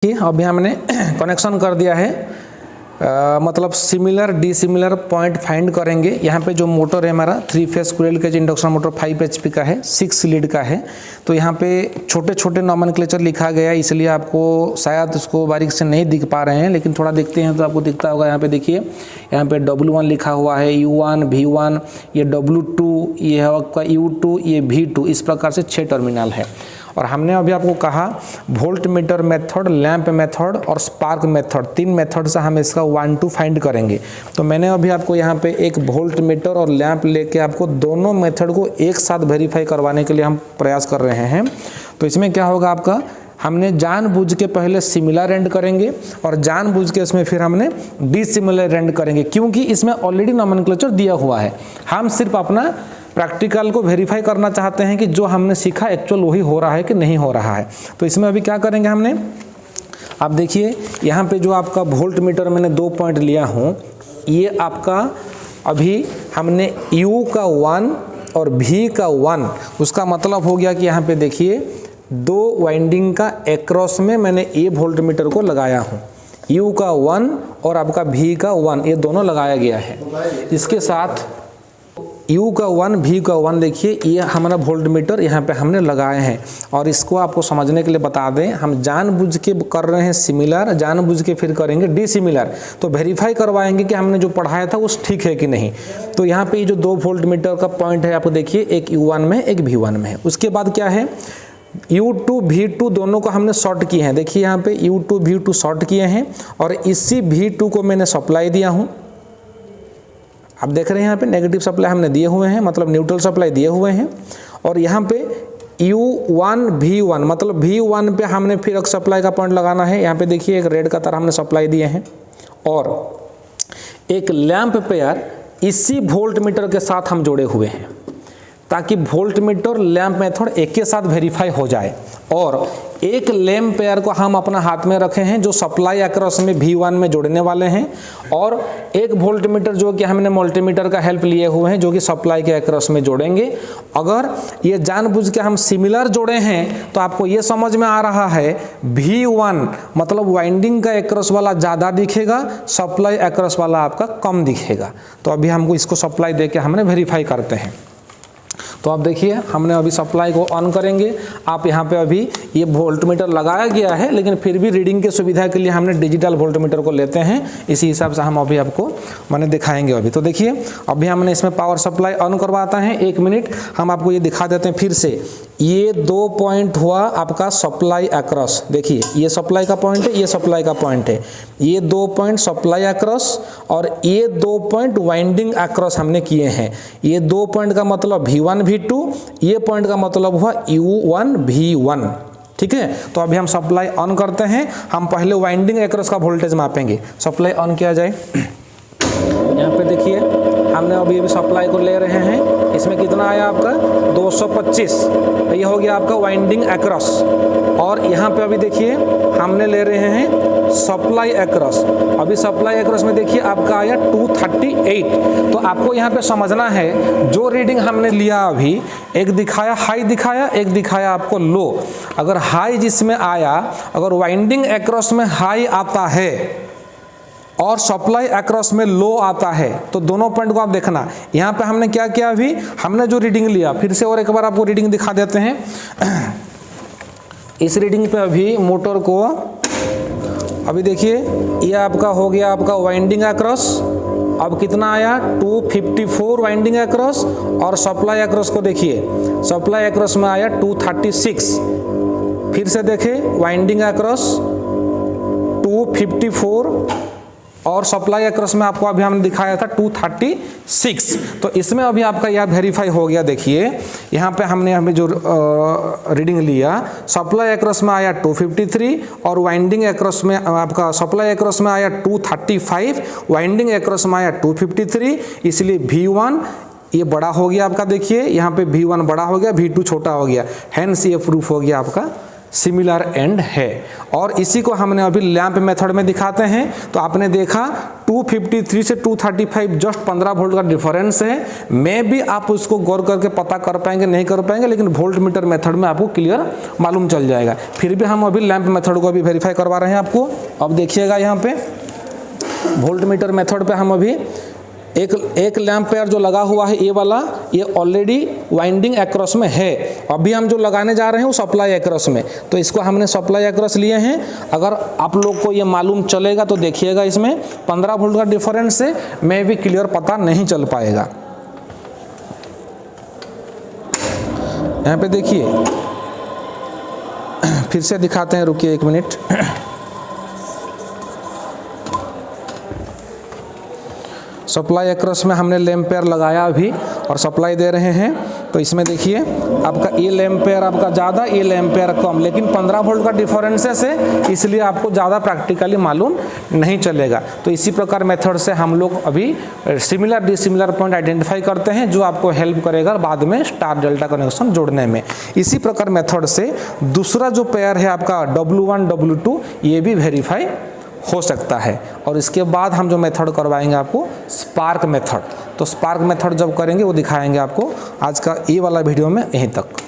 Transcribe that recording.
देखिए अभी हमने कनेक्शन कर दिया है, मतलब सिमिलर डिसिमिलर पॉइंट फाइंड करेंगे। यहाँ पे जो मोटर है हमारा 3 phase squirrel cage induction motor 5 HP का है, 6 लीड का है। तो यहाँ पे छोटे छोटे नॉमेनक्लेचर लिखा गया है, इसलिए आपको शायद उसको बारीक से नहीं दिख पा रहे हैं, लेकिन थोड़ा देखते हैं तो आपको दिखता होगा। यहाँ पे देखिए, यहाँ पे W1 लिखा हुआ है, U1 V1, ये W2, ये है आपका U2, ये V2, इस प्रकार से 6 टर्मिनल है। और हमने अभी आपको कहा volt meter method, lamp method और स्पार्क मेथड, 3 मेथड से हम इसका 1 2 फाइंड करेंगे। तो मैंने अभी आपको यहाँ पे एक वोल्ट मीटर और लैंप लेके आपको दोनों मेथड को एक साथ वेरीफाई करवाने के लिए हम प्रयास कर रहे हैं। तो इसमें क्या होगा आपका, हमने जानबूझ के पहले सिमिलर एंड करेंगे और जानबूझ के इसमें फिर हमने डिसिमिलर एंड करेंगे, क्योंकि इसमें ऑलरेडी नॉमेनक्लेचर दिया हुआ है। हम सिर्फ अपना प्रैक्टिकल को वेरीफाई करना चाहते हैं कि जो हमने सीखा एक्चुअल वही हो रहा है कि नहीं हो रहा है। तो इसमें अभी क्या करेंगे हमने, आप देखिए यहाँ पे जो आपका वोल्ट मीटर मैंने 2 पॉइंट लिया हूँ, ये आपका अभी हमने U का 1 और V का 1, उसका मतलब हो गया कि यहाँ पे देखिए 2 वाइंडिंग का एक्रॉस में मैंने ये वोल्ट मीटर को लगाया हूँ। U का 1 और आपका V का 1, ये दोनों लगाया गया है। इसके साथ U का 1 V का 1, देखिए ये हमारा वोल्ट मीटर यहाँ पे हमने लगाए हैं। और इसको आपको समझने के लिए बता दें, हम जानबूझ के कर रहे हैं सिमिलर, जानबूझ के फिर करेंगे डिसिमिलर, तो वेरीफाई करवाएंगे कि हमने जो पढ़ाया था वो ठीक है कि नहीं। तो यहाँ पे ये जो 2 वोल्ट मीटर का पॉइंट है आपको देखिए, एक U1 में एक V1 में है। उसके बाद क्या है, U2 V2 दोनों को हमने शॉर्ट किए हैं। देखिए यहाँ पे U2 V2 शॉर्ट किए हैं और इसी V2 को मैंने सप्लाई दिया हूँ। आप देख रहे हैं यहाँ पे नेगेटिव सप्लाई हमने दिए हुए हैं, मतलब न्यूट्रल सप्लाई दिए हुए हैं। और यहाँ पे U1 V1, मतलब V1 पे हमने फिर एक सप्लाई का पॉइंट लगाना है। यहाँ पे देखिए एक रेड का तार हमने सप्लाई दिए हैं और एक लैंप पेयर इसी वोल्ट मीटर के साथ हम जोड़े हुए हैं, ताकि वोल्ट मीटर लैंप मेथड एक के साथ वेरीफाई हो जाए। और एक लैंप पेयर को हम अपना हाथ में रखे हैं जो सप्लाई अक्रॉस में V1 में जोड़ने वाले हैं, और एक वोल्ट मीटर जो कि हमने मल्टीमीटर का हेल्प लिए हुए हैं जो कि सप्लाई के अक्रॉस में जोड़ेंगे। अगर ये जानबूझ के हम सिमिलर जोड़े हैं तो आपको ये समझ में आ रहा है V1 मतलब वाइंडिंग का अक्रॉस वाला ज़्यादा दिखेगा, सप्लाई अक्रॉस वाला आपका कम दिखेगा। तो अभी हमको इसको सप्लाई दे के हमने वेरीफाई करते हैं। तो आप देखिए हमने अभी सप्लाई को ऑन करेंगे। आप यहाँ पे अभी ये वोल्ट मीटर लगाया गया है, लेकिन फिर भी रीडिंग की सुविधा के लिए हमने डिजिटल वोल्ट मीटर को लेते हैं। इसी हिसाब से हम अभी आपको मैंने दिखाएंगे अभी। तो देखिए अभी हमने इसमें पावर सप्लाई ऑन करवाता है। 1 मिनट हम आपको ये दिखा देते हैं फिर से। ये 2 पॉइंट हुआ आपका सप्लाई अक्रॉस, देखिए ये सप्लाई का पॉइंट है, ये सप्लाई का पॉइंट है। ये 2 पॉइंट सप्लाई अक्रॉस और ये 2 पॉइंट वाइंडिंग अक्रॉस हमने किए हैं। ये 2 पॉइंट का मतलब V1 V2, ये पॉइंट का मतलब हुआ U1 V1। ठीक है, तो अभी हम सप्लाई ऑन करते हैं। हम पहले वाइंडिंग अक्रॉस का वोल्टेज मापेंगे। सप्लाई ऑन किया जाए। यहाँ पे देखिए हमने अभी सप्लाई को ले रहे हैं। इसमें कितना आया आपका 225, ये हो गया आपका वाइंडिंग अक्रॉस। और यहाँ पे अभी देखिए हमने ले रहे हैं सप्लाई अक्रॉस। अभी सप्लाई अक्रॉस में देखिए आपका आया 238। तो आपको यहाँ पे समझना है जो रीडिंग हमने लिया अभी, एक दिखाया हाई दिखाया, एक दिखाया आपको लो। अगर हाई जिसमें आया, अगर वाइंडिंग अक्रॉस में हाई आता है और सप्लाई अक्रॉस में लो आता है, तो दोनों पॉइंट को आप देखना। यहाँ पे हमने क्या किया, अभी हमने जो रीडिंग लिया, फिर से और एक बार आपको रीडिंग दिखा देते हैं। इस रीडिंग पे अभी मोटर को अभी देखिए ये आपका हो गया आपका वाइंडिंग अक्रॉस। अब कितना आया 254 वाइंडिंग अक्रॉस, और सप्लाई अक्रॉस को देखिए, सप्लाई अक्रॉस में आया 236। फिर से देखें वाइंडिंग अक्रॉस 254 और सप्लाई अक्रॉस में आपको अभी हमने दिखाया था 236। तो इसमें अभी आपका यह वेरीफाई हो गया। देखिए यहाँ पे हमने हमें जो रीडिंग लिया, सप्लाई अक्रॉस में आया 253 और वाइंडिंग अक्रॉस में आपका सप्लाई अक्रॉस में आया 235, वाइंडिंग अक्रॉस में आया 253। इसलिए V1 ये बड़ा हो गया आपका। देखिए यहाँ पे V1 बड़ा हो गया, V2 छोटा हो गया। हैंस ये प्रूफ हो गया आपका सिमिलर एंड है। और इसी को हमने अभी लैंप मेथड में दिखाते हैं। तो आपने देखा 253 से 235 जस्ट 15 वोल्ट का डिफरेंस है। मैं भी आप उसको गौर करके पता कर पाएंगे नहीं कर पाएंगे, लेकिन वोल्ट मीटर मेथड में आपको क्लियर मालूम चल जाएगा। फिर भी हम अभी लैंप मेथड को अभी वेरीफाई करवा रहे हैं आपको। अब देखिएगा यहाँ पे वोल्ट मीटर मेथड पे हम अभी एक लैंप पेयर जो लगा हुआ है ये वाला, ये ऑलरेडी वाइंडिंग एक्रॉस में है। अभी हम जो लगाने जा रहे हैं वो सप्लाई एक्रॉस में, तो इसको हमने सप्लाई एक्रॉस लिए हैं। अगर आप लोग को ये मालूम चलेगा तो देखिएगा इसमें 15 वोल्ट का डिफरेंस से मैं भी क्लियर पता नहीं चल पाएगा। यहाँ पे देखिए फिर से दिखाते हैं, रुकिए 1 मिनट। सप्लाई एक्रॉस में हमने लैंप पेयर लगाया अभी और सप्लाई दे रहे हैं। तो इसमें देखिए आपका ये लैंप पेयर आपका ज़्यादा, ये लैंप पेयर कम, लेकिन 15 वोल्ट का डिफरेंसेस है, इसलिए आपको ज़्यादा प्रैक्टिकली मालूम नहीं चलेगा। तो इसी प्रकार मेथड से हम लोग अभी सिमिलर डिसिमिलर पॉइंट आइडेंटिफाई करते हैं, जो आपको हेल्प करेगा बाद में स्टार डेल्टा कनेक्शन जोड़ने में। इसी प्रकार मेथड से दूसरा जो पेयर है आपका W1 W2 ये भी वेरीफाई हो सकता है। और इसके बाद हम जो मेथड करवाएंगे आपको स्पार्क मेथड। तो स्पार्क मेथड जब करेंगे वो दिखाएंगे आपको। आज का ये वाला वीडियो में यहीं तक।